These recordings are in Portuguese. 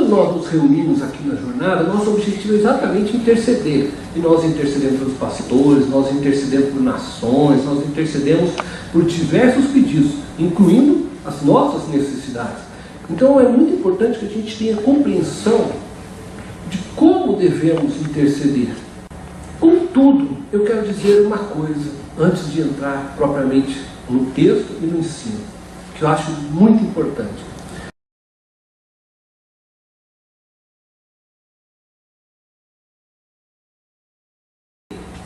quando nós nos reunimos aqui na jornada, nosso objetivo é exatamente interceder. E nós intercedemos pelos pastores, nós intercedemos por nações, nós intercedemos por diversos pedidos, incluindo as nossas necessidades. Então é muito importante que a gente tenha compreensão de como devemos interceder. Contudo, eu quero dizer uma coisa, antes de entrar propriamente no texto e no ensino, que eu acho muito importante.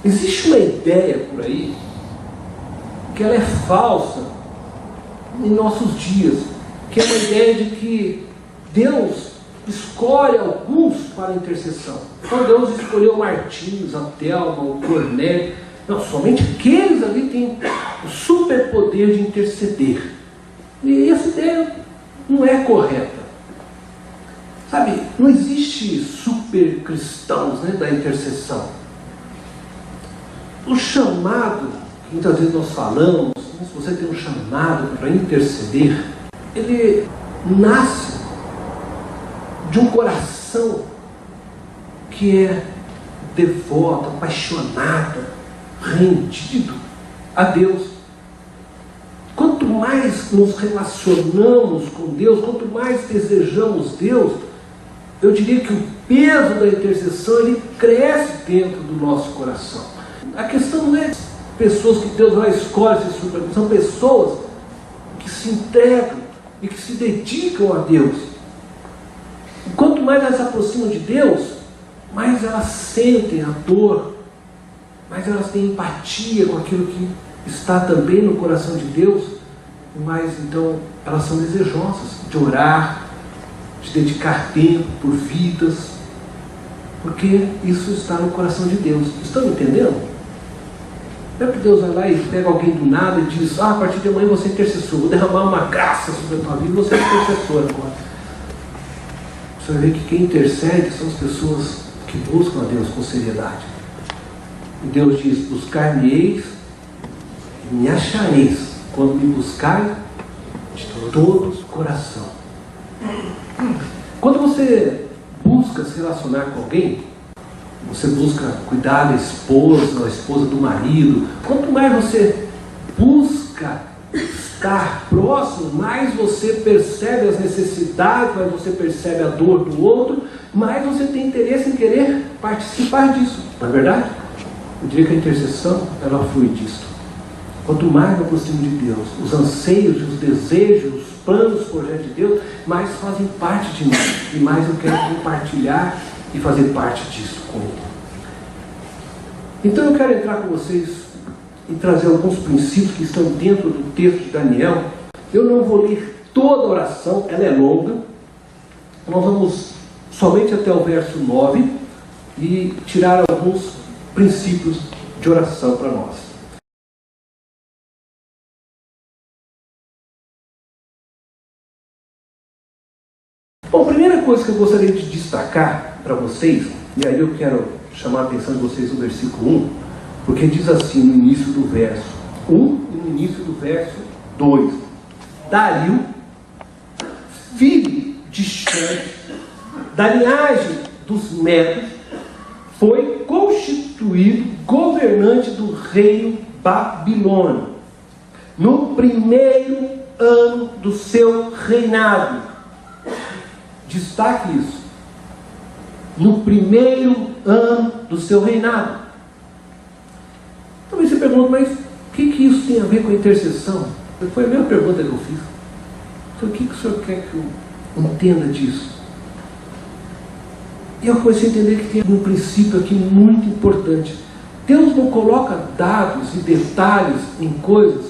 Existe uma ideia por aí, que ela é falsa em nossos dias, que é uma ideia de que Deus escolhe alguns para a intercessão. Então Deus escolheu Martins, a Thelma, o Cornélio. Não, somente aqueles ali têm o superpoder de interceder. E essa ideia não é correta. Sabe, não existe super cristãos, né, da intercessão. O chamado, que muitas vezes nós falamos, se você tem um chamado para interceder, ele nasce de um coração que é devoto, apaixonado, rendido a Deus. Quanto mais nos relacionamos com Deus, quanto mais desejamos Deus, eu diria que o peso da intercessão ele cresce dentro do nosso coração. A questão não é pessoas que Deus vai escolher, são pessoas que se entregam e que se dedicam a Deus. E quanto mais elas se aproximam de Deus, mais elas sentem a dor, mais elas têm empatia com aquilo que está também no coração de Deus, e mais então elas são desejosas de orar, de dedicar tempo por vidas, porque isso está no coração de Deus. Estão entendendo? Não é que Deus vai lá e pega alguém do nada e diz: a partir de amanhã você é intercessor, vou derramar uma graça sobre a tua vida e você é intercessor agora. Você vai ver que quem intercede são as pessoas que buscam a Deus com seriedade. E Deus diz: buscar-me-eis e me achareis quando me buscarem de todo o coração. Quando você busca se relacionar com alguém, você busca cuidar da esposa, a esposa do marido. Quanto mais você busca estar próximo, mais você percebe as necessidades, mais você percebe a dor do outro, mais você tem interesse em querer participar disso. Não é verdade? Eu diria que a intercessão, ela flui disso. Quanto mais eu aproximo de Deus, os anseios, os desejos, os planos, os projetos de Deus, mais fazem parte de mim. E mais eu quero compartilhar e fazer parte disso com Ele. Então eu quero entrar com vocês e trazer alguns princípios que estão dentro do texto de Daniel. Eu não vou ler toda a oração, ela é longa. Nós vamos somente até o verso 9 e tirar alguns princípios de oração para nós. Bom, a primeira coisa que eu gostaria de destacar para vocês, e aí eu quero chamar a atenção de vocês no versículo 1, porque diz assim no início do verso 1 e no início do verso 2: Dario, filho de Xantes, da linhagem dos Medos, foi constituído governante do reino babilônio, no primeiro ano do seu reinado. Destaque isso. No primeiro ano do seu reinado. Talvez você pergunte, mas o que isso tem a ver com a intercessão? Foi a mesma pergunta que eu fiz. Então, o que o senhor quer que eu entenda disso? E eu comecei a entender que tem um princípio aqui muito importante. Deus não coloca dados e detalhes em coisas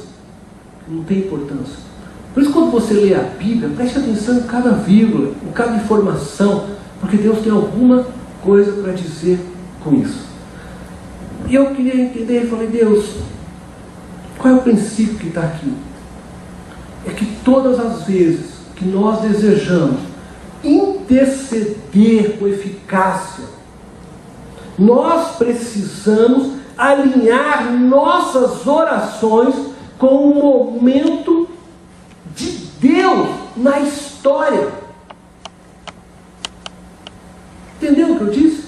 que não têm importância. Por isso, quando você lê a Bíblia, preste atenção em cada vírgula, em cada informação, porque Deus tem alguma coisa para dizer com isso. E eu queria entender e falei: Deus, qual é o princípio que está aqui? É que todas as vezes que nós desejamos interceder com eficácia, nós precisamos alinhar nossas orações com o momento de Deus na história. Entendeu o que eu disse?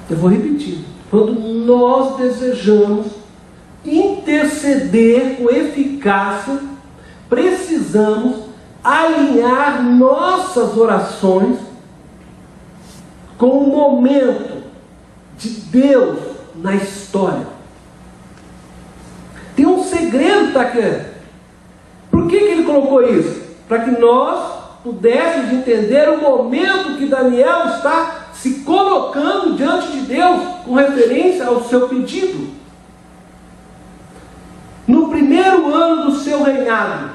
Eu vou repetir. Quando nós desejamos interceder com eficácia, precisamos alinhar nossas orações com o momento de Deus na história. Tem um segredo, tá aqui. Por que ele colocou isso? Para que nós pudéssemos entender o momento que Daniel está se colocando diante de Deus com referência ao seu pedido. No primeiro ano do seu reinado,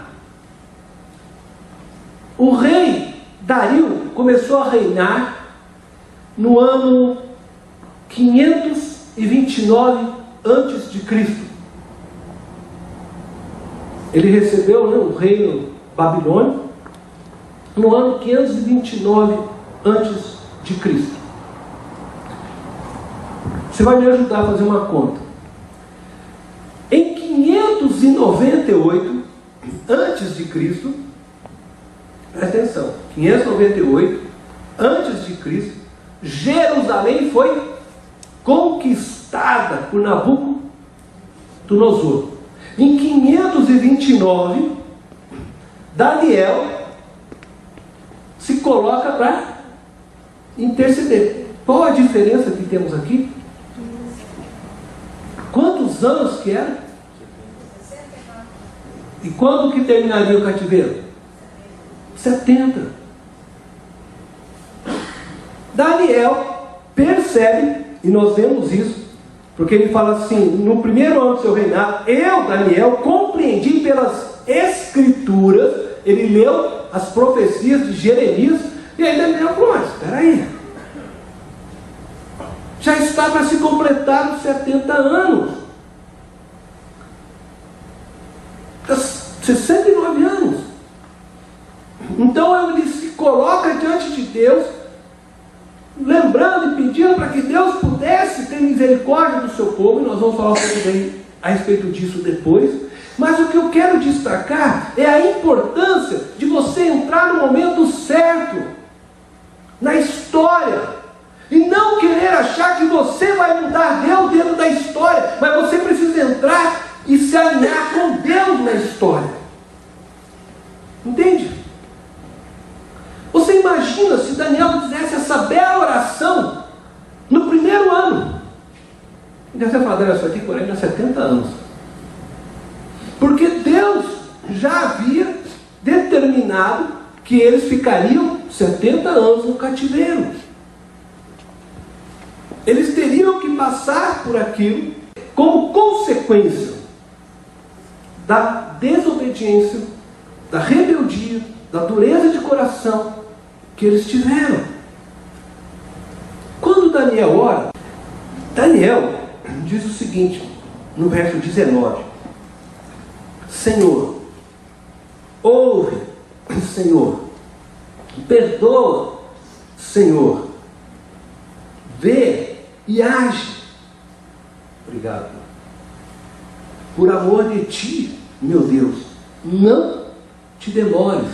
o rei Dario começou a reinar no ano 529 antes de Cristo. Ele recebeu o reino babilônico no ano 529 antes de Cristo. Você vai me ajudar a fazer uma conta. Em 598 antes de Cristo, presta atenção, 598 antes de Cristo, Jerusalém foi conquistada por Nabucodonosor. Em 529, Daniel se coloca para interceder. Qual a diferença que temos aqui? Quantos anos que era? E quando que terminaria o cativeiro? 70. Daniel percebe, e nós vemos isso, porque ele fala assim: no primeiro ano do seu reinado, eu, Daniel, compreendi pelas escrituras. Ele leu as profecias de Jeremias, e aí Daniel falou: mas espera aí, já está para se completar os 70 anos, 69 anos. Então ele se coloca diante de Deus, lembrando e pedindo para que Deus pudesse ter misericórdia do seu povo, e nós vamos falar um pouco bem a respeito disso depois. Mas o que eu quero destacar é a importância de você entrar no momento certo, na história, e não querer achar que você vai mudar Deus dentro da história, mas você precisa entrar e se alinhar com Deus na história. Entende? Você imagina se Daniel fizesse essa bela oração no primeiro ano. Então você fala: Daniel, só tem 40 a 70 anos. Porque Deus já havia determinado que eles ficariam 70 anos no cativeiro. Eles teriam que passar por aquilo como consequência da desobediência, da rebeldia, da dureza de coração que eles tiveram. Quando Daniel ora, Daniel diz o seguinte, no verso 19: Senhor, ouve, Senhor, perdoa, Senhor, vê e age. Obrigado. Por amor de ti, meu Deus, não te demores,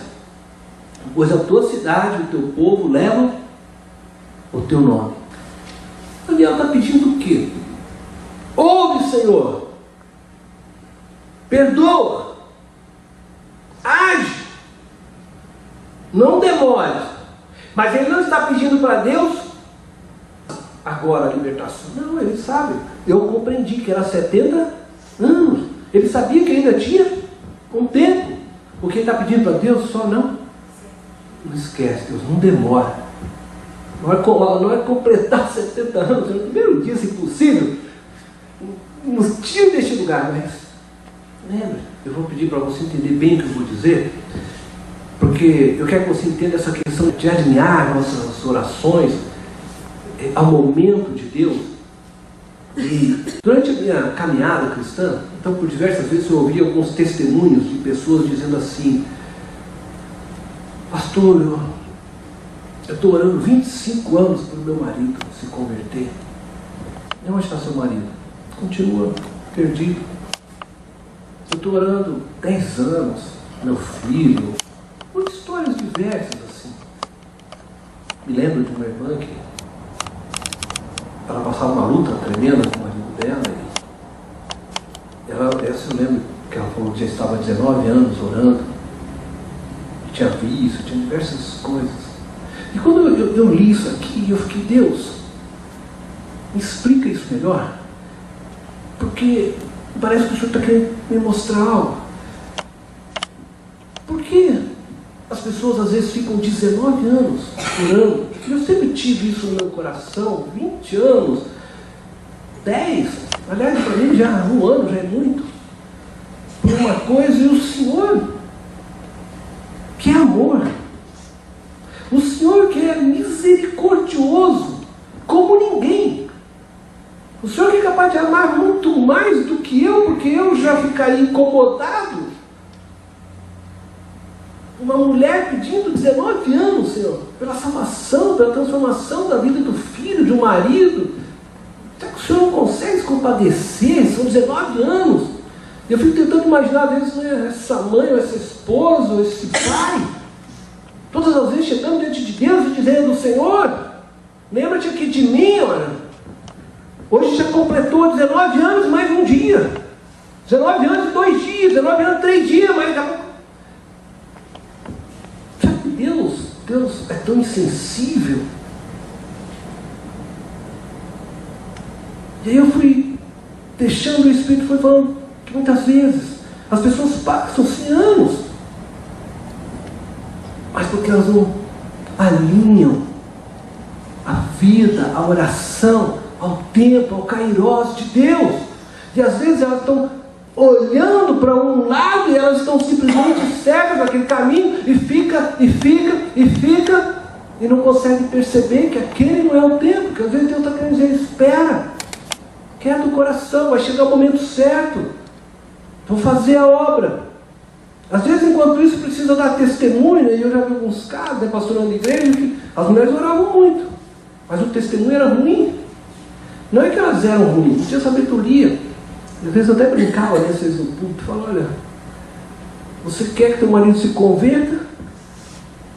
pois a tua cidade e o teu povo levam o teu nome. Daniel está pedindo o quê? Ouve, Senhor, perdoa, age, não demore. Mas ele não está pedindo para Deus agora a libertação. Não, ele sabe. Eu compreendi que era 70 anos. Ele sabia que ainda tinha um tempo. O que ele está pedindo para Deus? Só não esquece, Deus, não demora. Não é completar 70 anos no primeiro dia, se possível. Nos tire deste lugar, mas lembra, eu vou pedir para você entender bem o que eu vou dizer, porque eu quero que você entenda essa questão de alinhar nossas orações ao momento de Deus. E durante a minha caminhada cristã, então por diversas vezes eu ouvi alguns testemunhos de pessoas dizendo assim: pastor, eu estou orando 25 anos para o meu marido se converter. E onde está seu marido? Continua perdido. Eu estou orando 10 anos, meu filho, por histórias diversas assim. Me lembro de uma irmã que ela passava uma luta tremenda com o marido dela. Essa eu lembro que ela falou que já estava há 19 anos orando, que tinha visto, tinha diversas coisas. E quando eu li isso aqui, eu fiquei, Deus, me explica isso melhor, porque parece que o Senhor está querendo me mostrar algo. Por que as pessoas às vezes ficam 19 anos orando? Eu sempre tive isso no meu coração, 20 anos, 10, aliás, para mim já um ano já é muito, por uma coisa, e o Senhor, que é amor, o Senhor que é misericordioso, como ninguém, o Senhor que é capaz de amar muito mais do que eu, porque eu já ficaria incomodado. Uma mulher pedindo 19 anos, Senhor, pela salvação, pela transformação da vida do filho, de um marido. Será que o Senhor não consegue se compadecer? São 19 anos. Eu fico tentando imaginar, às vezes, essa mãe, ou essa esposa, ou esse pai, todas as vezes chegando diante de Deus e dizendo, Senhor, lembra-te aqui de mim, olha. Hoje já completou 19 anos mais um dia. 19 anos e 2 dias, 19 anos e 3 dias, mas daqui a pouco. Deus é tão insensível. E aí eu fui deixando o Espírito, foi falando que muitas vezes as pessoas passam-se anos, mas porque elas não alinham a vida, a oração, ao tempo, ao kairós de Deus. E às vezes elas estão olhando para um lado e elas estão simplesmente cegas naquele caminho e fica e não conseguem perceber que aquele não é o tempo, que às vezes Deus está querendo dizer, espera, quieta o coração, vai chegar o momento certo, vou fazer a obra. Às vezes, enquanto isso, precisa dar testemunho, e eu já vi alguns casos, pastorando a igreja, que as mulheres oravam muito, mas o testemunho era ruim. Não é que elas eram ruins, não tinha sabedoria. Às vezes eu até brincava nesses no púlpito, falava, olha, você quer que teu marido se converta?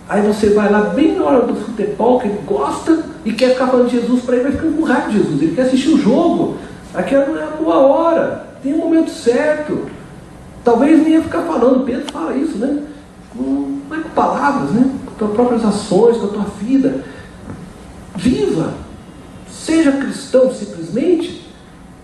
Aí você vai lá bem na hora do futebol, que ele gosta, e quer ficar falando de Jesus para ele, vai ficando com raiva de Jesus. Ele quer assistir o jogo. Aquela não é a boa hora, tem um momento certo. Talvez nem ia ficar falando, Pedro fala isso, né? Não é com palavras, né? Com tuas próprias ações, com a tua vida. Viva! Seja cristão simplesmente.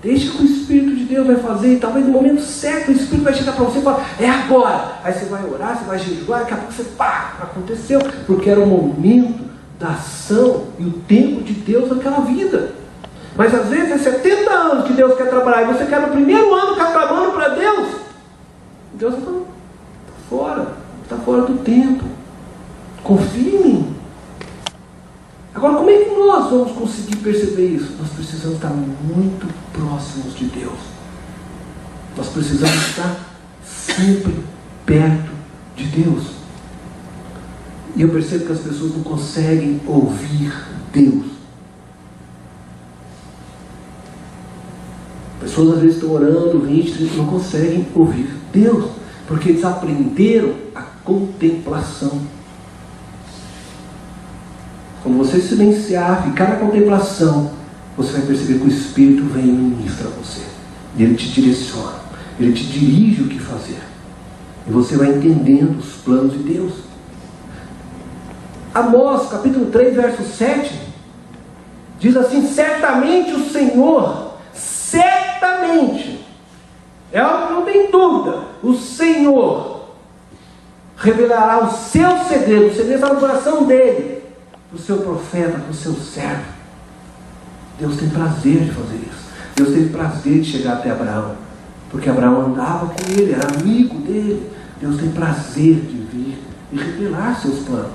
Deixa que o Espírito de Deus vai fazer, e talvez no momento certo o Espírito vai chegar para você e falar, é agora. Aí você vai orar, você vai jejuar, daqui a pouco você, pá, aconteceu. Porque era o momento da ação e o tempo de Deus naquela vida. Mas às vezes é 70 anos que Deus quer trabalhar, e você quer no primeiro ano ficar trabalhando para Deus. Deus está fora do tempo. Confie em mim. Agora, como é que nós vamos conseguir perceber isso? Nós precisamos estar muito próximos de Deus. Nós precisamos estar sempre perto de Deus. E eu percebo que as pessoas não conseguem ouvir Deus. Pessoas às vezes estão orando, 20, 30, não conseguem ouvir Deus, porque eles aprenderam a contemplação. Quando você silenciar, ficar na contemplação, você vai perceber que o Espírito vem e ministra a você. E Ele te direciona, Ele te dirige o que fazer. E você vai entendendo os planos de Deus. Amós, capítulo 3, verso 7, diz assim, certamente o Senhor, certamente, é algo que não tem dúvida, o Senhor revelará o seu segredo, o segredo está no coração dele, do seu profeta, do seu servo. Deus tem prazer de fazer isso. Deus teve prazer de chegar até Abraão, porque Abraão andava com ele, era amigo dele. Deus tem prazer de vir e revelar seus planos,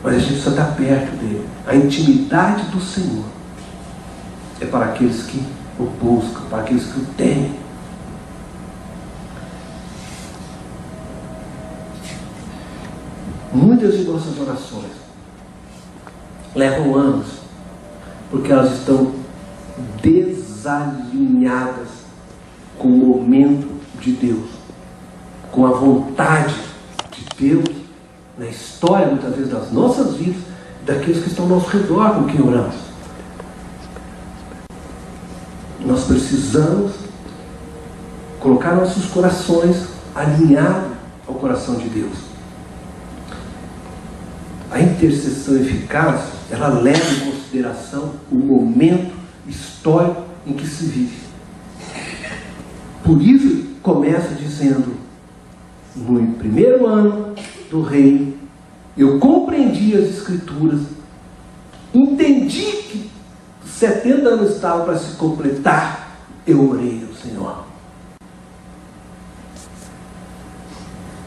mas a gente só está perto dele. A intimidade do Senhor é para aqueles que o buscam, para aqueles que o temem. Muitas de nossas orações levam anos, porque elas estão desalinhadas com o momento de Deus, com a vontade de Deus na história, muitas vezes, das nossas vidas daqueles que estão ao nosso redor com quem oramos. Nós precisamos colocar nossos corações alinhados ao coração de Deus. A intercessão eficaz, ela leva em consideração o momento histórico em que se vive. Por isso, começa dizendo: no primeiro ano do reino, eu compreendi as Escrituras, entendi que 70 anos estavam para se completar, eu orei ao Senhor.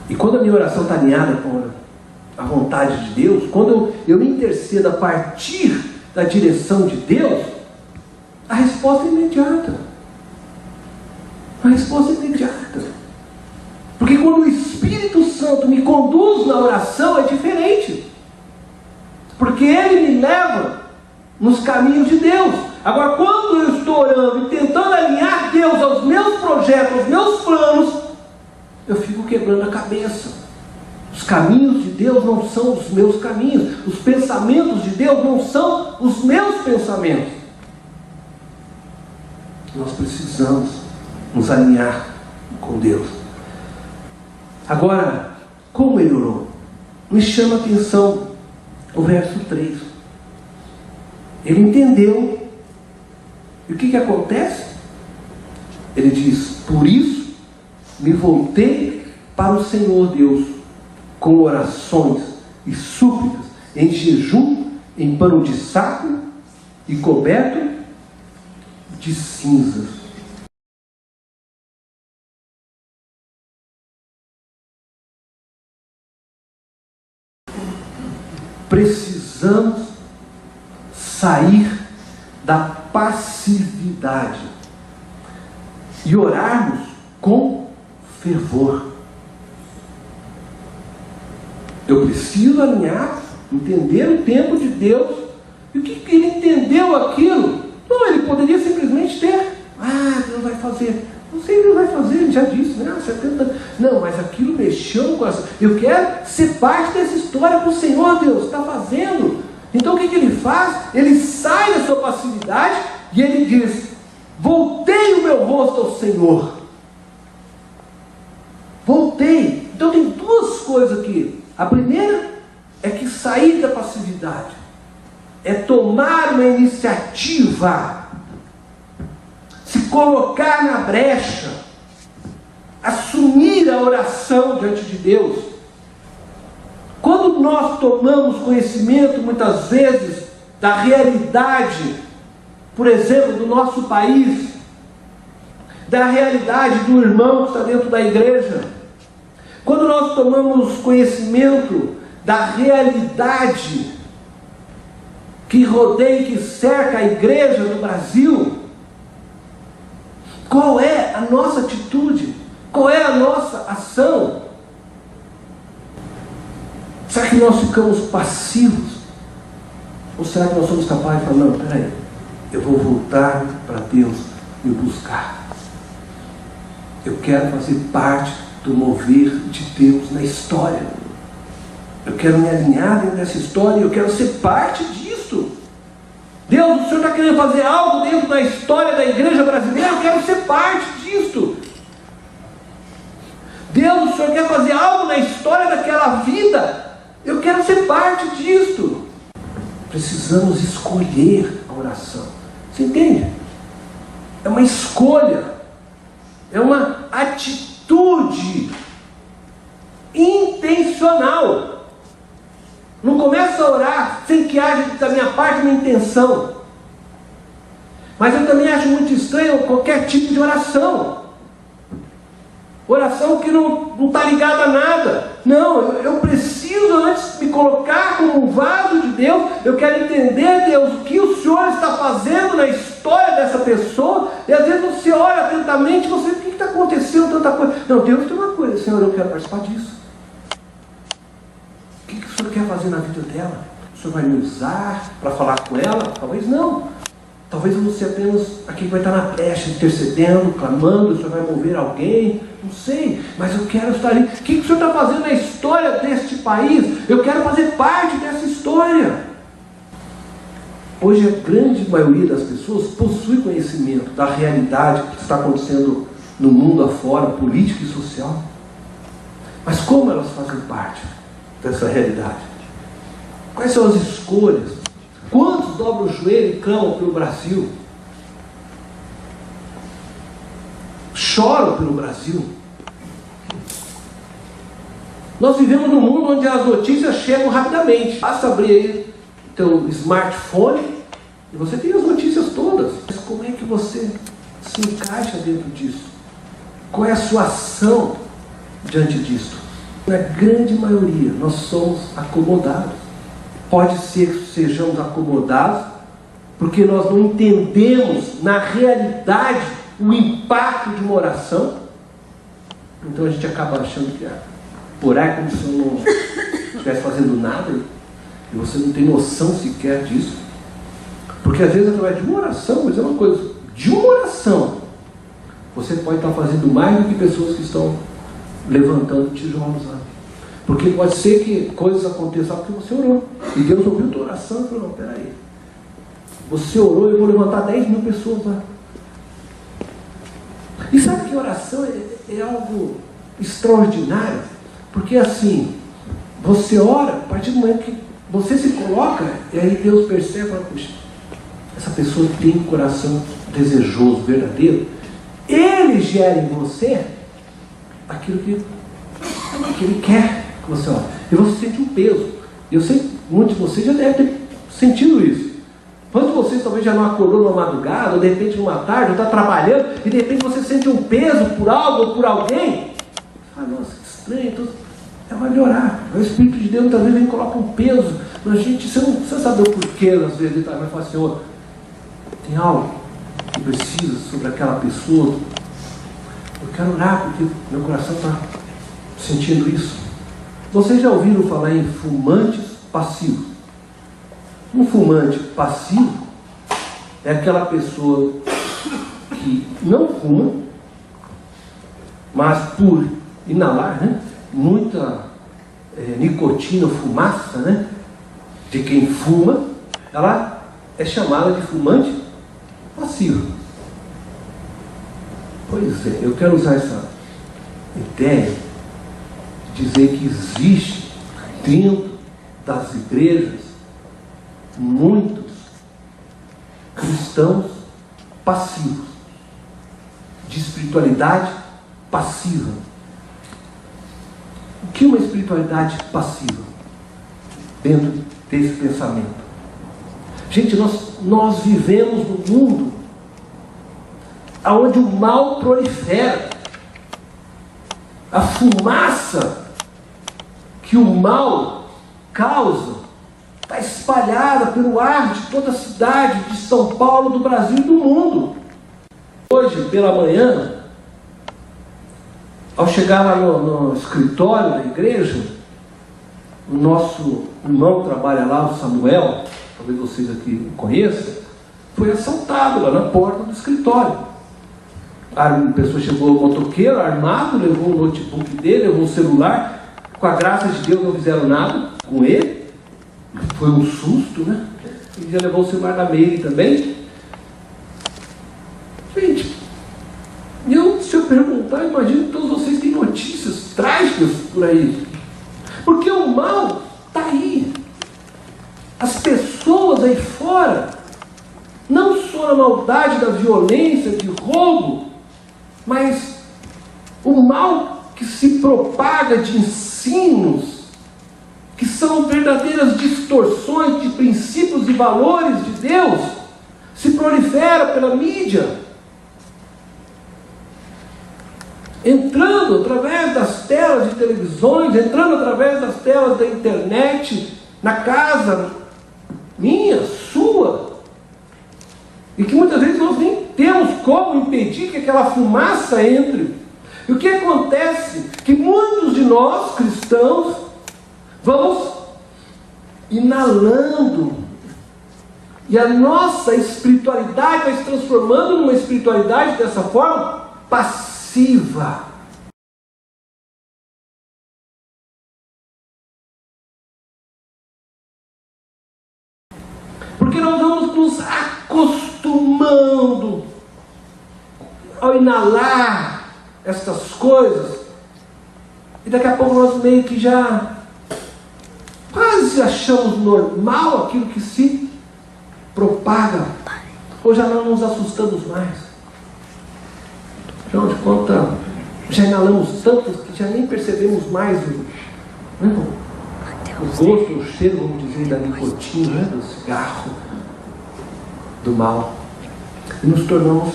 E quando a minha oração está alinhada com a vontade de Deus, quando eu intercedo a partir da direção de Deus, a resposta é imediata. A resposta é imediata. Porque quando o Espírito Santo me conduz na oração, é diferente. Porque Ele me leva nos caminhos de Deus. Agora, quando eu estou orando e tentando alinhar Deus aos meus projetos, aos meus planos, eu fico quebrando a cabeça. Os caminhos de Deus não são os meus caminhos. Os pensamentos de Deus não são os meus pensamentos. Nós precisamos nos alinhar com Deus. Agora, como ele orou? Me chama a atenção o verso 3. Ele entendeu. E o que acontece? Ele diz: por isso me voltei para o Senhor Deus, com orações e súplicas, em jejum, em pano de saco e coberto de cinzas. Precisamos sair da passividade e orarmos com fervor. Eu preciso alinhar, entender o tempo de Deus. E o que ele entendeu aquilo? Não, ele poderia simplesmente ter: Deus vai fazer. Não sei o que Deus vai fazer, ele já disse, né? 70 anos. Não, mas aquilo mexeu no coração. Eu quero ser parte dessa história que o Senhor Deus está fazendo. Então o que ele faz? Ele sai da sua passividade e ele diz: voltei o meu rosto ao Senhor. Voltei. Então tem duas coisas aqui. A primeira é que sair da passividade é tomar uma iniciativa, se colocar na brecha, assumir a oração diante de Deus. Quando nós tomamos conhecimento, muitas vezes, da realidade, por exemplo, do nosso país, da realidade do irmão que está dentro da igreja, quando nós tomamos conhecimento da realidade que rodeia e que cerca a igreja do Brasil, qual é a nossa atitude? Qual é a nossa ação? Será que nós ficamos passivos? Ou será que nós somos capazes de falar: não, peraí, eu vou voltar para Deus e buscar. Eu quero fazer parte do mover de Deus na história. Eu quero me alinhar dentro dessa história, eu quero ser parte disso. Deus, o Senhor está querendo fazer algo dentro da história da igreja brasileira, eu quero ser parte disso. Deus, o Senhor quer fazer algo na história daquela vida, eu quero ser parte disso. Precisamos escolher a oração. Você entende? É uma escolha, é uma atitude intencional. Não começo a orar sem que haja da minha parte uma intenção. Mas eu também acho muito estranho qualquer tipo de oração. Oração que não está ligada a nada. Não, eu preciso antes me colocar como um vaso de Deus. Eu quero entender, Deus, o que o Senhor está fazendo na história dessa pessoa. E às vezes você olha atentamente e você: o que está acontecendo, tanta coisa? Não, Deus tem uma coisa: Senhor, eu quero participar disso. O que o Senhor quer fazer na vida dela? O Senhor vai me usar para falar com ela? Talvez não. Talvez eu não seja apenas aquele que vai estar na brecha, intercedendo, clamando. O Senhor vai mover alguém, não sei. Mas eu quero estar ali. O que o Senhor está fazendo na história deste país? Eu quero fazer parte dessa história. Hoje a grande maioria das pessoas possui conhecimento da realidade que está acontecendo no mundo afora, política e social. Mas como elas fazem parte dessa realidade? Quais são as escolhas? Quantos dobram o joelho e clamam pelo Brasil? Choram pelo Brasil? Nós vivemos num mundo onde as notícias chegam rapidamente. Basta abrir aí o teu smartphone e você tem as notícias todas. Mas como é que você se encaixa dentro disso? Qual é a sua ação diante disso? Na grande maioria, nós somos acomodados. Pode ser que sejamos acomodados porque nós não entendemos na realidade o impacto de uma oração. Então a gente acaba achando que orar é como se eu não estivesse fazendo nada e você não tem noção sequer disso. Porque às vezes através de uma oração, mas é uma coisa, de uma oração, você pode estar fazendo mais do que pessoas que estão levantando tijolos lá. Porque pode ser que coisas aconteçam porque você orou. E Deus ouviu a tua oração e falou, não, peraí. Você orou e eu vou levantar 10 mil pessoas lá. E sabe que oração é algo extraordinário? Porque assim, você ora, a partir do momento que você se coloca, e aí Deus percebe, puxa, essa pessoa tem um coração desejoso, verdadeiro, Ele gera em você aquilo que Ele quer que você ore. E você sente um peso. Eu sei que muitos de vocês já devem ter sentido isso. Quantos de vocês talvez já não acordou numa madrugada, ou de repente numa tarde, ou está trabalhando, e de repente você sente um peso por algo ou por alguém? Ah, nossa, que estranho, então é melhorar. O Espírito de Deus muitas vezes ele coloca um peso na gente, você não precisa saber o porquê, às vezes ele vai falar, Senhor, tem algo que precisa sobre aquela pessoa. Eu quero orar porque meu coração está sentindo isso. Vocês já ouviram falar em fumantes passivos? Um fumante passivo é aquela pessoa que não fuma, mas por inalar, né, muita nicotina, fumaça, né, de quem fuma, ela é chamada de fumante passivo. Pois é, eu quero usar essa ideia de dizer que existe dentro das igrejas muitos cristãos passivos, de espiritualidade passiva. O que é uma espiritualidade passiva? Dentro desse pensamento. Gente, nós vivemos num mundo onde o mal prolifera. A fumaça que o mal causa está espalhada pelo ar de toda a cidade de São Paulo, do Brasil e do mundo. Hoje, pela manhã, ao chegar lá no escritório da igreja, o nosso irmão que trabalha lá, o Samuel, talvez vocês aqui conheçam, foi assaltado lá na porta do escritório. A pessoa chegou, o motoqueiro armado, levou o notebook dele, levou o celular. Com a graça de Deus não fizeram nada com ele. Foi um susto, né? Ele já levou o celular da Meire também. Gente, se eu perguntar, imagino que todos vocês têm notícias trágicas por aí. Porque o mal está aí. As pessoas aí fora, não só na maldade da violência, de roubo, mas o mal que se propaga de ensinos, que são verdadeiras distorções de princípios e valores de Deus, se prolifera pela mídia, entrando através das telas de televisões, entrando através das telas da internet, na casa minha, sua, e que muitas vezes nós nem temos como impedir que aquela fumaça entre. E o que acontece? Que muitos de nós, cristãos, vamos inalando, e a nossa espiritualidade vai se transformando numa espiritualidade dessa forma passiva. Porque nós vamos nos acostumando ao inalar estas coisas, e daqui a pouco nós meio que já quase achamos normal aquilo que se propaga, ou já não nos assustamos mais. Afinal de contas, já inalamos tanto que já nem percebemos mais o gosto, o cheiro, vamos dizer, da nicotina, do cigarro, do mal. E nos tornamos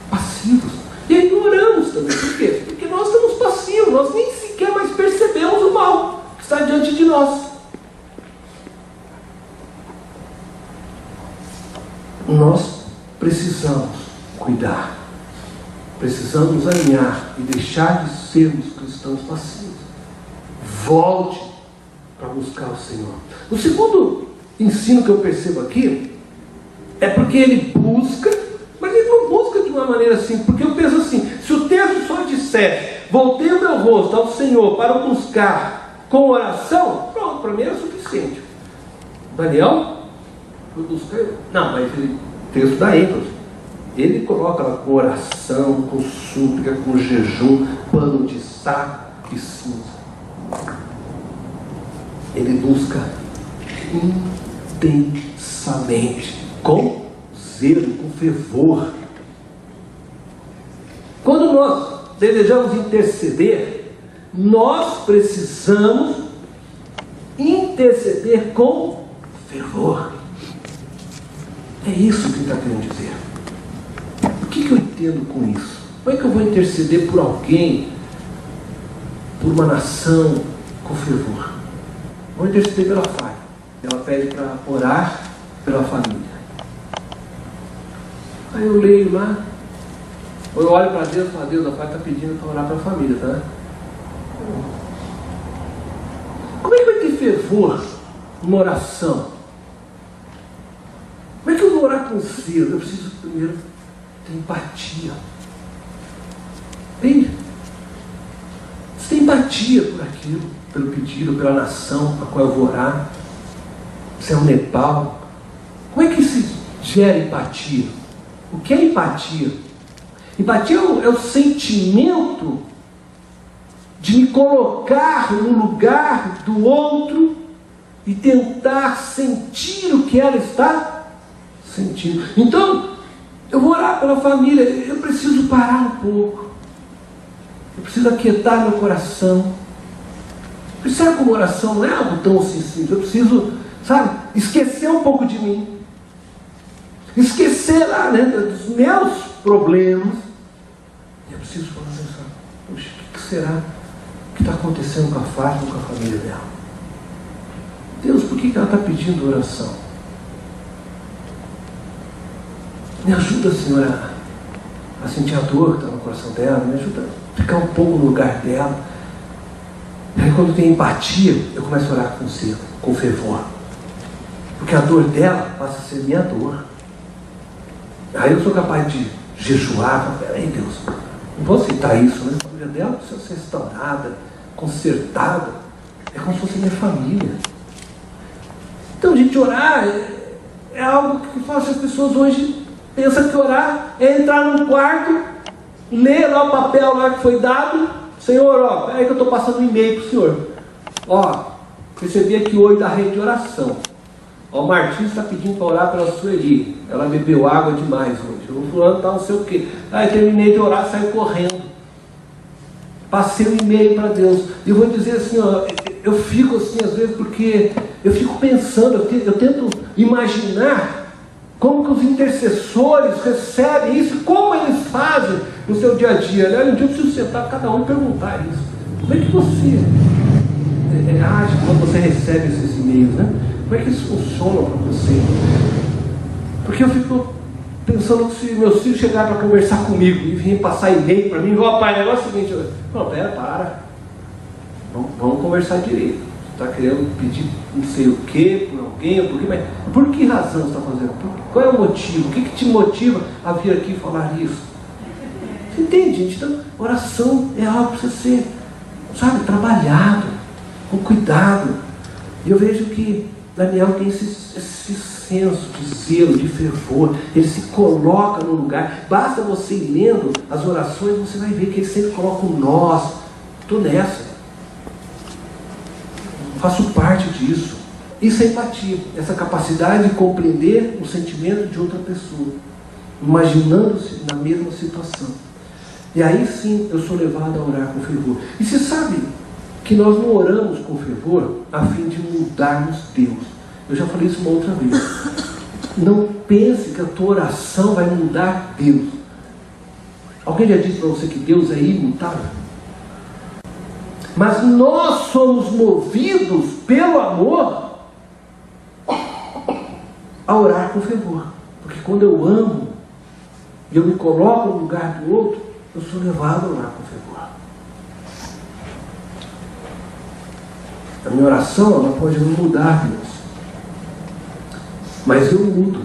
passivos. E ignoramos também. Por quê? Porque nós estamos passivos, nós nem sequer mais percebemos o mal que está diante de nós. Nós precisamos cuidar, precisamos nos alinhar e deixar de sermos cristãos passivos. Volte para buscar o Senhor. O segundo ensino que eu percebo aqui é porque ele busca, mas ele não busca de uma maneira assim, porque eu penso assim, se o texto só disser, voltei o meu rosto ao Senhor para o buscar com oração, pronto, para mim é suficiente. Daniel foi buscar, não, mas o texto dá ênfase. Ele coloca lá com oração, com súplica, com jejum, pano de saco e cinza. Ele busca intensamente, com zelo, com fervor. Quando nós desejamos interceder, nós precisamos interceder com fervor. É isso que ele está querendo dizer. O que eu entendo com isso? Como é que eu vou interceder por alguém, por uma nação, com fervor? Vou interceder pela Fábio. Ela pede para orar pela família. Aí eu leio lá, eu olho para Deus e falo, Deus, a Fábio está pedindo para orar pela família, tá? Como é que vai ter fervor numa oração? Como é que eu vou orar com zelo? Eu preciso primeiro ter empatia. Entende? Você tem empatia por aquilo, pelo pedido, pela nação para a qual eu vou orar. Você é o Nepal. Como é que se gera empatia? O que é empatia? Empatia é o sentimento de me colocar no lugar do outro e tentar sentir o que ela está sentindo. Então, eu vou orar pela família, eu preciso parar um pouco. Eu preciso aquietar meu coração. Percebe como oração não é algo tão assim simples. Eu preciso, sabe, esquecer um pouco de mim. Esquecer lá, né, dos meus problemas. Eu preciso falar assim, puxa, o que será que está acontecendo com a Fátima, com a família dela? Deus, por que ela está pedindo oração? Me ajuda, Senhor, a sentir a dor que está no coração dela. Me ajuda a ficar um pouco no lugar dela. E aí, quando eu tenho empatia, eu começo a orar com zelo, com fervor. Porque a dor dela passa a ser minha dor. Aí eu sou capaz de jejuar. Peraí, Deus, não vou aceitar isso, né? A família dela precisa ser restaurada, consertada. É como se fosse minha família. Então, gente, orar é algo que faz as pessoas hoje pensam que orar é entrar num quarto, ler lá o papel lá que foi dado. Senhor, ó, peraí que eu estou passando um e-mail para o senhor. Ó, recebi aqui hoje da rede de oração. Ó, o Martins está pedindo para orar pela Sueli. Ela bebeu água demais hoje. O fulano está não sei o quê. Aí terminei de orar, saí correndo. Passei um e-mail para Deus. E eu vou dizer assim, ó, eu fico assim às vezes porque eu fico pensando, eu tento imaginar como que os intercessores recebem isso, como eles fazem no seu dia a dia. Aliás, um dia eu preciso sentar cada um e perguntar isso. Como é que você age quando você recebe esses e-mails, né? Como é que isso funciona para você? Porque eu fico pensando que se meus filhos chegarem para conversar comigo e virem passar e-mail para mim, ó pai, o negócio é o seguinte, não, pera, para. Vamos conversar direito. Você está querendo pedir não sei o que por alguém, ou por quê, mas por que razão você está fazendo? Qual é o motivo? O que te motiva a vir aqui falar isso? Você entende, gente? Então, oração é algo que precisa ser, sabe, trabalhado, com cuidado. E eu vejo que Daniel tem esse senso de zelo, de fervor. Ele se coloca no lugar. Basta você ir lendo as orações, você vai ver que ele sempre coloca um nós. Estou nessa. Faço parte disso. Isso é empatia. Essa capacidade de compreender o sentimento de outra pessoa, imaginando-se na mesma situação. E aí sim eu sou levado a orar com fervor. E você sabe que nós não oramos com fervor a fim de mudarmos Deus. Eu já falei isso uma outra vez. Não pense que a tua oração vai mudar Deus. Alguém já disse para você que Deus é imutável? Mas nós somos movidos pelo amor a orar com fervor. Porque quando eu amo e eu me coloco no lugar do outro, eu sou levado a orar com fervor. A minha oração, ela pode não mudar Deus, mas eu mudo.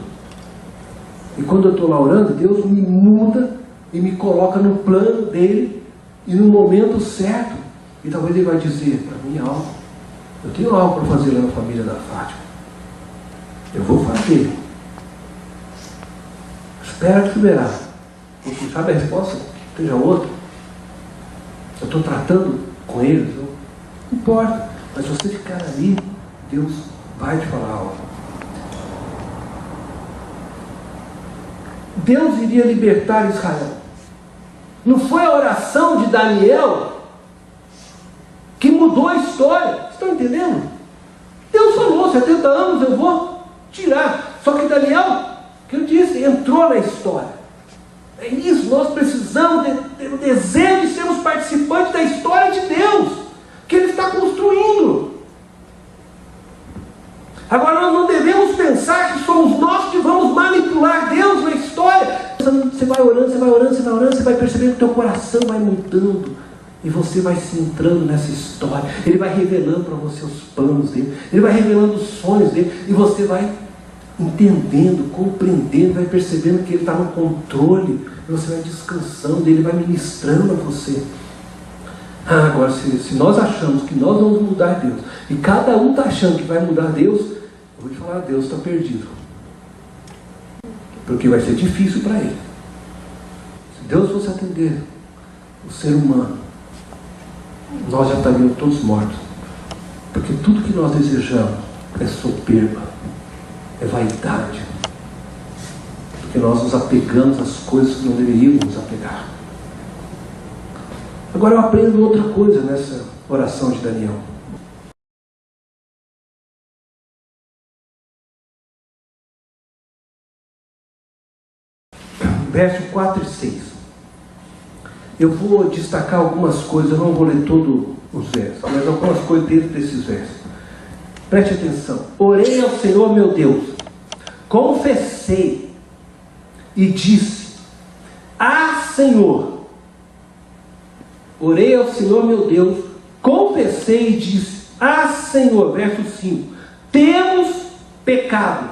E quando eu estou lá orando, Deus me muda e me coloca no plano dele e no momento certo. E talvez ele vai dizer para mim algo. Eu tenho algo para fazer lá na família da Fátima. Eu vou fazer. Espera que tu verá. Você sabe a resposta? Seja outra. Eu estou tratando com eles. Não importa. Mas se você ficar ali, Deus vai te falar algo. Deus iria libertar Israel. Não foi a oração de Daniel que mudou a história. Vocês estão entendendo? Deus falou, 70 anos eu vou tirar. Só que Daniel, que eu disse, entrou na história. É isso, nós precisamos ter o desejo de sermos participantes da história de Deus, que Ele está construindo. Agora nós não devemos pensar que somos nós que vamos manipular Deus na história. Você vai orando, você vai orando, você vai orando, você vai percebendo que o teu coração vai mudando. E você vai se entrando nessa história. Ele vai revelando para você os planos dele. Ele vai revelando os sonhos dele. E você vai entendendo, compreendendo, vai percebendo que ele está no controle. E você vai descansando, ele vai ministrando a você. Agora, se nós achamos que nós vamos mudar Deus, e cada um está achando que vai mudar Deus, eu vou te falar, Deus está perdido. Porque vai ser difícil para ele. Se Deus fosse atender o ser humano, nós já estaríamos todos mortos. Porque tudo que nós desejamos é soberba, é vaidade. Porque nós nos apegamos às coisas que não deveríamos nos apegar. Agora eu aprendo outra coisa nessa oração de Daniel. Verso 4 e 6. Eu vou destacar algumas coisas, eu não vou ler todos os versos, mas algumas coisas dentro desses versos. Preste atenção. Orei ao Senhor meu Deus, confessei e disse: Senhor. Orei ao Senhor meu Deus, confessei e disse: Senhor, verso 5, temos pecado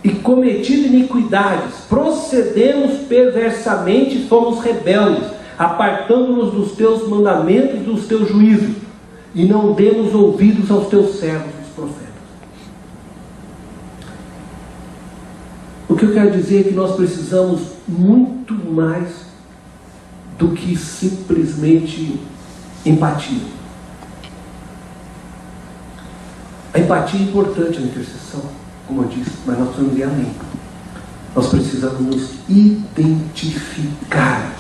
e cometido iniquidades, procedemos perversamente, fomos rebeldes, apartando-nos dos teus mandamentos e dos teus juízos, e não demos ouvidos aos teus servos, os profetas. O que eu quero dizer é que nós precisamos muito mais do que simplesmente empatia. A empatia é importante na intercessão, como eu disse, mas nós precisamos ir além. Nós precisamos nos identificar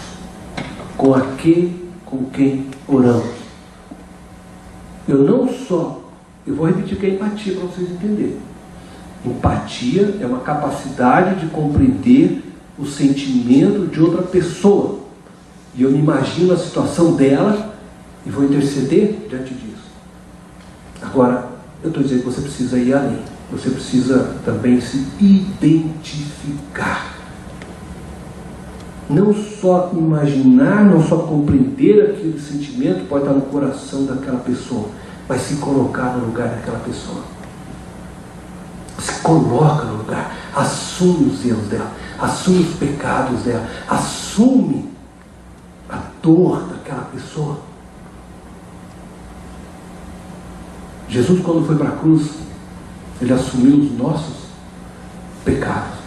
com aquele com quem oramos. Eu vou repetir o que é empatia para vocês entenderem. Empatia é uma capacidade de compreender o sentimento de outra pessoa. E eu me imagino a situação dela e vou interceder diante disso. Agora, eu estou dizendo que você precisa ir além. Você precisa também se identificar. Não só imaginar, não só compreender aquele sentimento que pode estar no coração daquela pessoa, mas se colocar no lugar daquela pessoa. Se coloca no lugar, assume os erros dela, assume os pecados dela, assume a dor daquela pessoa. Jesus, quando foi para a cruz, ele assumiu os nossos pecados.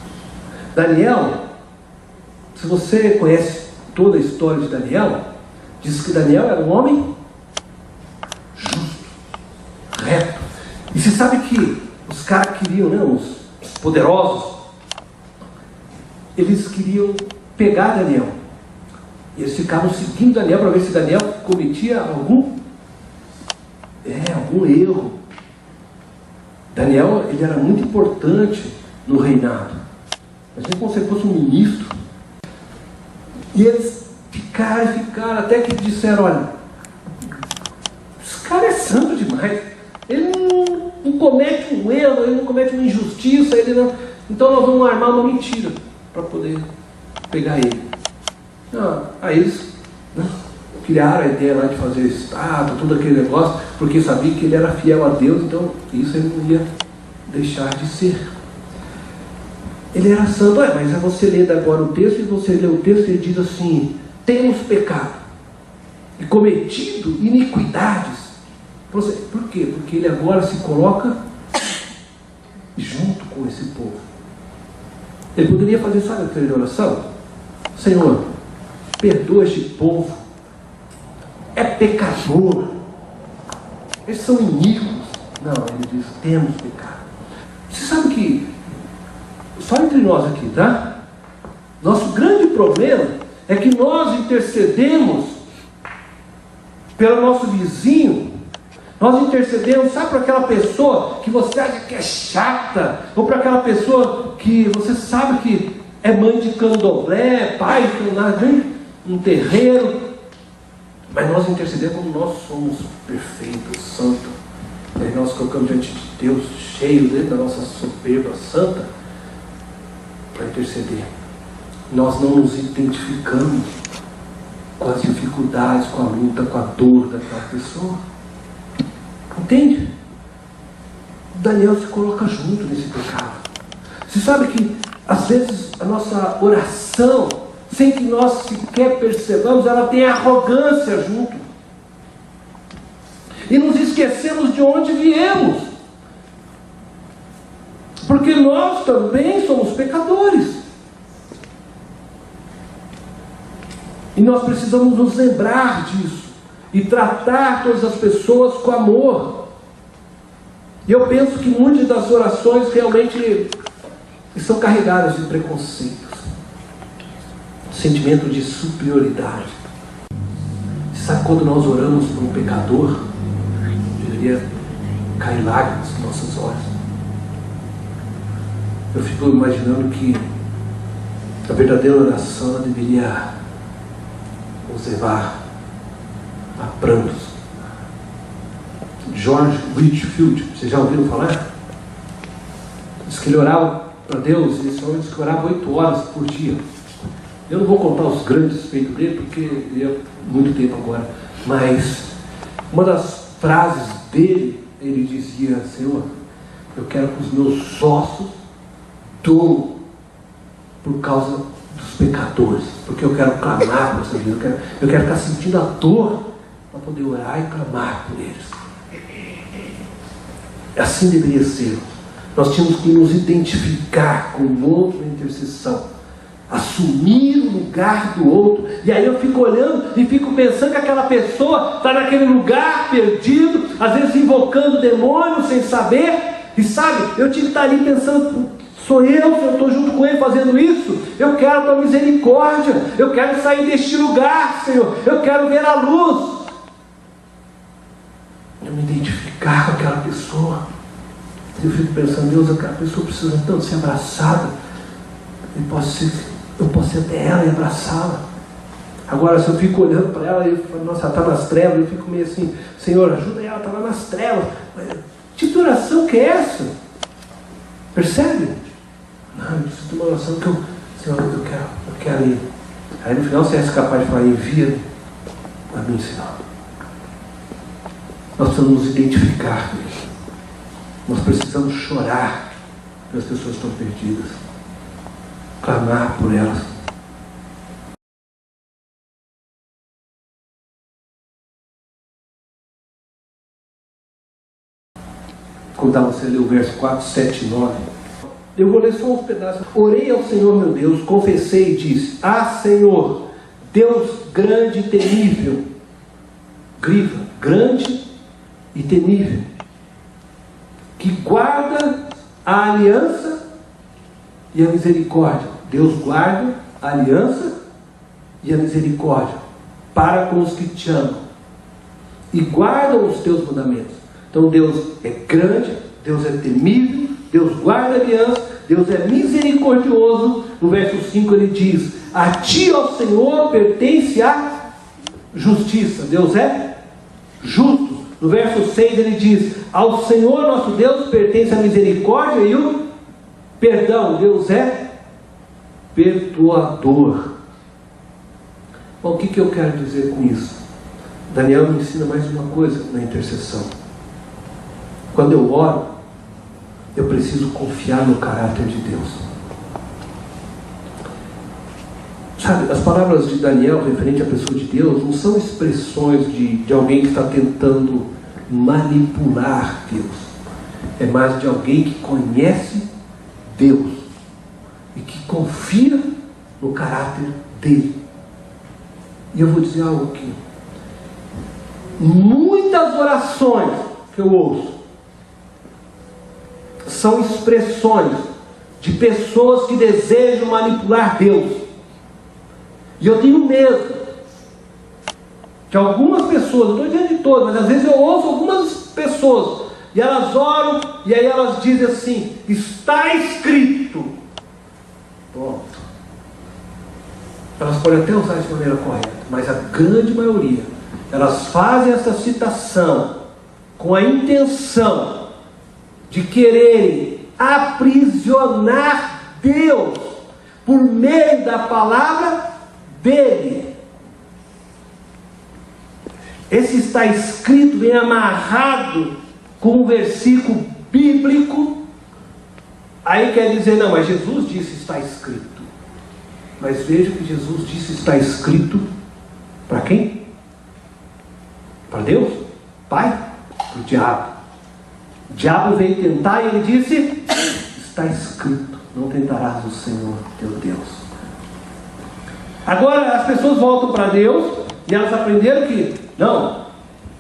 Daniel, se você conhece toda a história de Daniel, diz que Daniel era um homem justo, reto. E você sabe que os caras queriam, né, os poderosos, eles queriam pegar Daniel. E eles ficavam seguindo Daniel para ver se Daniel cometia algum erro. Daniel, ele era muito importante no reinado. Imagina como se ele fosse um ministro. E eles ficaram, até que disseram: olha, esse cara é santo demais. Ele não comete um erro, ele não comete uma injustiça, então nós vamos armar uma mentira para poder pegar ele. Aí eles criaram a ideia lá de fazer estátua, todo aquele negócio, porque sabia que ele era fiel a Deus, então isso ele não ia deixar de ser. Ele era santo. Mas você lê agora o texto, e você lê o texto, ele diz assim: temos pecado e cometido iniquidades. Por quê? Porque ele agora se coloca junto com esse povo. Ele poderia fazer, sabe, aquela oração: Senhor, perdoa este povo, é pecador, eles são iníquos. Não, ele diz: temos pecado. Você sabe que, só entre nós aqui, tá? Nosso grande problema é que nós intercedemos pelo nosso vizinho. Nós intercedemos, sabe, para aquela pessoa que você acha que é chata, ou para aquela pessoa que você sabe que é mãe de candomblé, pai de um terreiro, mas nós intercedemos como nós somos perfeitos, santos. E aí nós colocamos diante de Deus, cheio dentro da nossa soberba santa, para interceder. Nós não nos identificamos com as dificuldades, com a luta, com a dor daquela pessoa. Entende? Daniel se coloca junto nesse pecado. Você sabe que às vezes a nossa oração, sem que nós sequer percebamos, ela tem arrogância junto. E nos esquecemos de onde viemos. Porque nós também somos pecadores. E nós precisamos nos lembrar disso. E tratar todas as pessoas com amor. E eu penso que muitas das orações realmente estão carregadas de preconceitos, sentimento de superioridade. Sabe, quando nós oramos por um pecador, deveria cair lágrimas nos nossos olhos. Eu fico imaginando que a verdadeira oração ela deveria nos levar a prantos. George Whitefield, vocês já ouviram falar? Diz que ele orava para Deus, e esse homem diz que orava 8 horas por dia. Eu não vou contar os grandes feitos dele, porque é muito tempo agora, mas uma das frases dele, ele dizia: Senhor, eu quero que os meus ossos doam por causa dos pecadores, porque eu quero clamar por essa vida, eu quero ficar sentindo a dor para poder orar e clamar por eles. Assim deveria ser. Nós tínhamos que nos identificar com o outro na intercessão, assumir o lugar do outro. E aí eu fico olhando e fico pensando que aquela pessoa está naquele lugar perdido, às vezes invocando demônios sem saber. E sabe, eu tinha que estar ali pensando: sou eu estou junto com ele fazendo isso? Eu quero a tua misericórdia, eu quero sair deste lugar, Senhor, eu quero ver a luz. Eu me identificar com aquela pessoa. Eu fico pensando: Deus, aquela pessoa precisa tanto ser abraçada. Eu posso ir até ela e abraçá-la. Agora, se eu fico olhando para ela e eu falo: nossa, ela está nas trevas, eu fico meio assim: Senhor, ajuda ela, está lá nas trevas. Mas que tipo de oração que é essa? Percebe? Não, eu preciso de uma oração que Senhor, eu quero ir. Aí no final você é capaz de falar: envia a mim, Senhor. Nós precisamos nos identificar com isso. Nós precisamos chorar pelas pessoas que estão perdidas, clamar por elas. contar você ler o verso 4, 7 e 9. Eu vou ler só uns pedaços. Orei ao Senhor meu Deus, confessei e disse: Ah, Senhor, Deus grande e temível. Grifa, grande e temível, que guarda a aliança e a misericórdia. Deus guarda a aliança e a misericórdia para com os que te amam e guardam os teus mandamentos. Então Deus é grande, Deus é temível, Deus guarda a aliança, Deus é misericordioso. No verso 5 ele diz: a ti, ó Senhor, pertence a justiça. Deus é justo. No verso 6 ele diz: ao Senhor nosso Deus pertence a misericórdia e o perdão. Deus é perdoador. Bom, o que eu quero dizer com isso? Daniel me ensina mais uma coisa na intercessão. Quando eu oro, eu preciso confiar no caráter de Deus. Sabe, as palavras de Daniel referente à pessoa de Deus não são expressões de alguém que está tentando manipular Deus. É mais de alguém que conhece Deus e que confia no caráter dele. E eu vou dizer algo aqui. Muitas orações que eu ouço são expressões de pessoas que desejam manipular Deus. E eu tenho medo que algumas pessoas, não estou dizendo de todas, mas às vezes eu ouço algumas pessoas e elas oram e aí elas dizem assim: está escrito. Pronto. Elas podem até usar isso de maneira correta, mas a grande maioria, elas fazem essa citação com a intenção de quererem aprisionar Deus por meio da palavra dele. Esse está escrito, vem amarrado com um versículo bíblico. Aí quer dizer: não, mas Jesus disse está escrito. Mas veja que Jesus disse está escrito para quem? Para Deus? Pai? Para o diabo. O diabo veio tentar e ele disse: está escrito, não tentarás o Senhor teu Deus. Agora as pessoas voltam para Deus e elas aprenderam que não,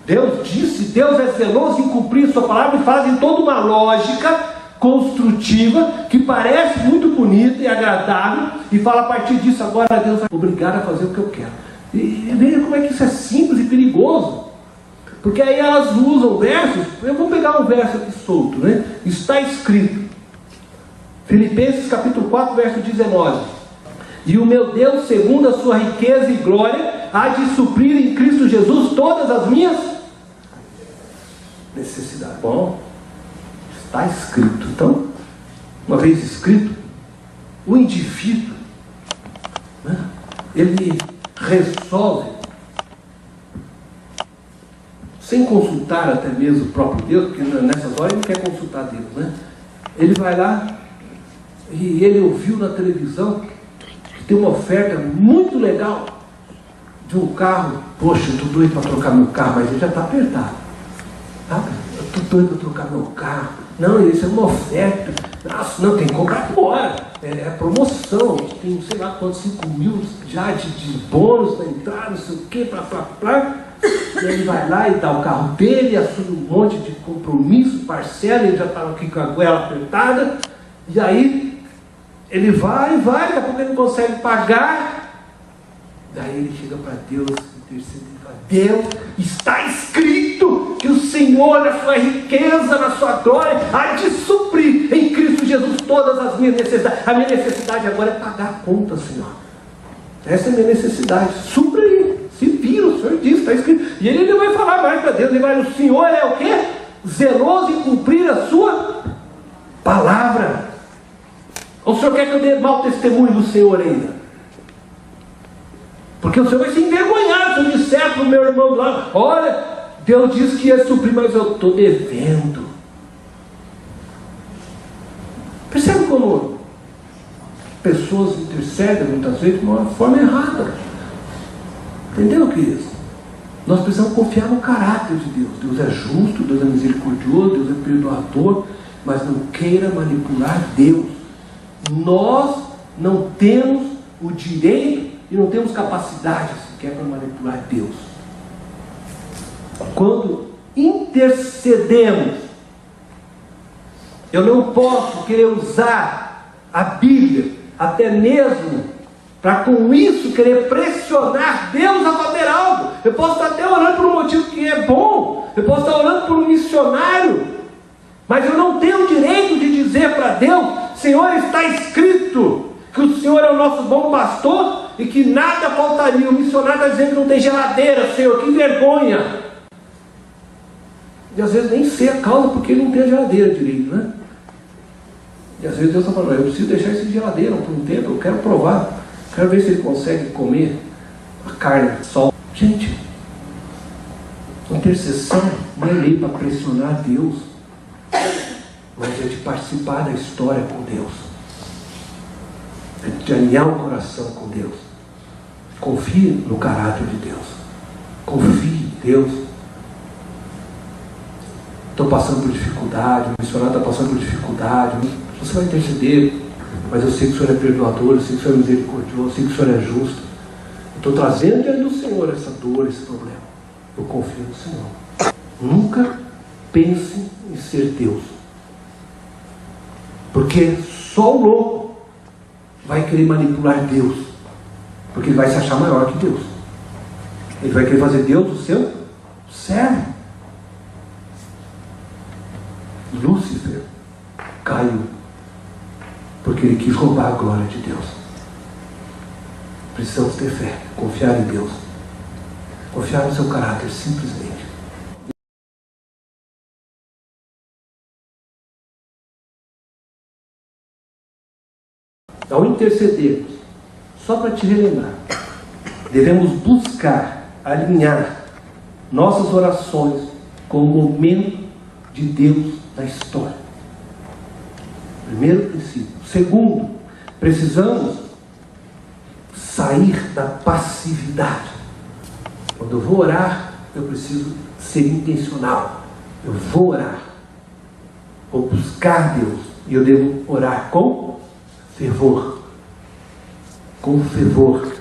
Deus disse, Deus é zeloso em cumprir sua palavra, e fazem toda uma lógica construtiva que parece muito bonita e agradável, e fala: a partir disso agora Deus vai me obrigar a fazer o que eu quero. E veja como é que isso é simples e perigoso, porque aí elas usam versos. Eu vou pegar um verso aqui solto, né? Está escrito, Filipenses capítulo 4 verso 19: e o meu Deus, segundo a sua riqueza e glória, há de suprir em Cristo Jesus todas as minhas necessidades. Bom, está escrito. Então, uma vez escrito, o indivíduo, né, ele resolve, sem consultar até mesmo o próprio Deus, porque nessas horas ele não quer consultar Deus, né? Ele vai lá e ele ouviu na televisão que tem uma oferta muito legal de um carro. Poxa, eu estou doido para trocar meu carro, mas ele já está apertado. Eu estou doido para trocar meu carro. Não, isso é uma oferta. Nossa, não, tem que comprar agora. É promoção. Tem sei lá quantos, 5 mil já de bônus na entrada, não sei o que, E ele vai lá e dá o carro dele, assume um monte de compromisso, parcela, ele já estava aqui com a goela apertada. E aí ele vai, daqui a pouco ele não consegue pagar. Daí ele chega para Deus, intercede e fala: Deus, está escrito que o Senhor, na sua riqueza, na sua glória, há de suprir em Cristo Jesus todas as minhas necessidades. A minha necessidade agora é pagar a conta, Senhor. Essa é a minha necessidade. Supra aí, se vira, o Senhor diz, está escrito. E ele vai falar mais para Deus, ele vai: o Senhor é o quê? Zeloso em cumprir a sua palavra. O Senhor quer que eu dê mau testemunho do Senhor ainda? Porque o Senhor vai se envergonhar se eu disser para o meu irmão lá: olha, Deus disse que ia suprir, mas eu estou devendo. Percebe como pessoas intercedem muitas vezes de uma forma errada? Entendeu, queridos? Nós precisamos confiar no caráter de Deus. Deus é justo, Deus é misericordioso, Deus é perdoador, mas não queira manipular Deus. Nós não temos o direito e não temos capacidade sequer para manipular Deus. Quando intercedemos, eu não posso querer usar a Bíblia até mesmo para com isso querer pressionar Deus a fazer algo. Eu posso estar até orando por um motivo que é bom, eu posso estar orando por um missionário, mas eu não tenho o direito de dizer para Deus: Senhor, está escrito que o Senhor é o nosso bom pastor e que nada faltaria. O missionário está dizendo que não tem geladeira, Senhor, que vergonha. E às vezes nem sei a causa porque ele não tem a geladeira direito, né? E às vezes Deus está falando: eu preciso deixar esse geladeira por um tempo, eu quero provar, quero ver se ele consegue comer a carne, sol. Gente, intercessão não é lei para pressionar Deus, mas é de participar da história com Deus, é de alinhar o coração com Deus. Confie no caráter de Deus, confie em Deus. Estou passando por dificuldade, o missionário está passando por dificuldade, você vai interceder, mas eu sei que o Senhor é perdoador, eu sei que o Senhor é misericordioso, eu sei que o Senhor é justo. Eu estou trazendo diante do Senhor essa dor, esse problema. Eu confio no Senhor. Nunca pense em ser Deus, porque só o louco vai querer manipular Deus, porque ele vai se achar maior que Deus. Ele vai querer fazer Deus o seu servo. Lúcifer caiu porque ele quis roubar a glória de Deus. Precisamos ter fé, confiar em Deus, confiar no seu caráter, simplesmente. Ao intercedermos, só para te relembrar, devemos buscar alinhar nossas orações com o momento de Deus na história. Primeiro princípio. Segundo, precisamos sair da passividade. Quando eu vou orar, eu preciso ser intencional. Eu vou orar, vou buscar Deus, e eu devo orar com fervor. Com fervor.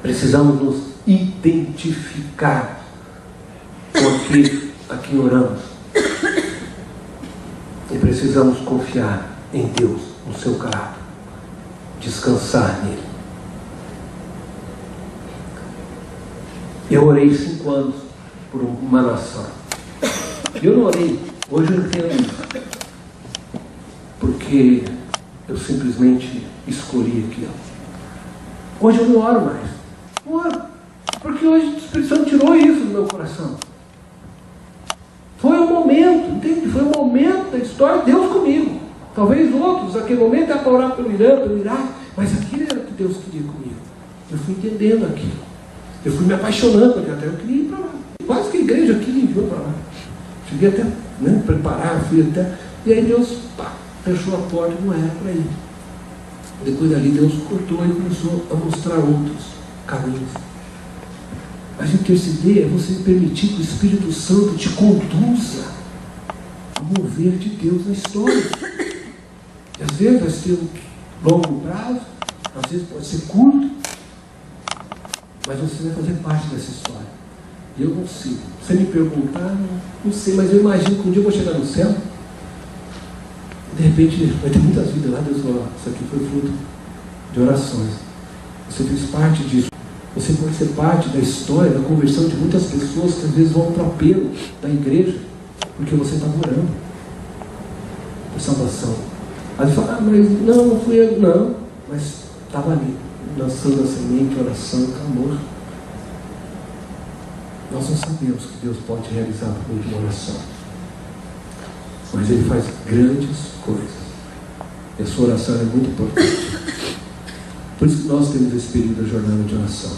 Precisamos nos identificar com aquele a quem oramos. E precisamos confiar em Deus, no seu caráter, descansar nele. Eu orei 5 anos por uma nação. Eu não orei, hoje eu entendo isso, porque eu simplesmente escolhi aquilo. Hoje eu não oro mais. Não oro, porque hoje o Espírito Santo tirou isso do meu coração. Foi um momento, entende? Foi um momento da história de Deus comigo. Talvez outros, naquele momento, era para orar pelo Irã, pelo Iraque, mas aquilo era o que Deus queria comigo. Eu fui entendendo aquilo. Eu fui me apaixonando por aquela terra. Eu queria ir para lá. Quase que a igreja aqui me enviou para lá. Cheguei até preparar, fui até. E aí Deus fechou a porta, não era para ir. Depois dali Deus cortou e começou a mostrar outros caminhos. A interceder é você permitir que o Espírito Santo te conduza ao mover de Deus na história. E às vezes vai ser um longo prazo, às vezes pode ser curto, mas você vai fazer parte dessa história. E eu não sei. Você me perguntar, não sei, mas eu imagino que um dia eu vou chegar no céu, e de repente vai ter muitas vidas lá. Deus vai falar: isso aqui foi fruto de orações. Você fez parte disso. Você pode ser parte da história, da conversão de muitas pessoas que às vezes vão para o apelo da igreja, porque você está orando por salvação. Aí você fala: mas não fui eu. Não, mas estava ali, lançando a semente, oração, clamor. Nós não sabemos que Deus pode realizar por meio de uma oração, mas Ele faz grandes coisas. E a sua oração é muito importante. Por isso que nós temos esse período da jornada de oração.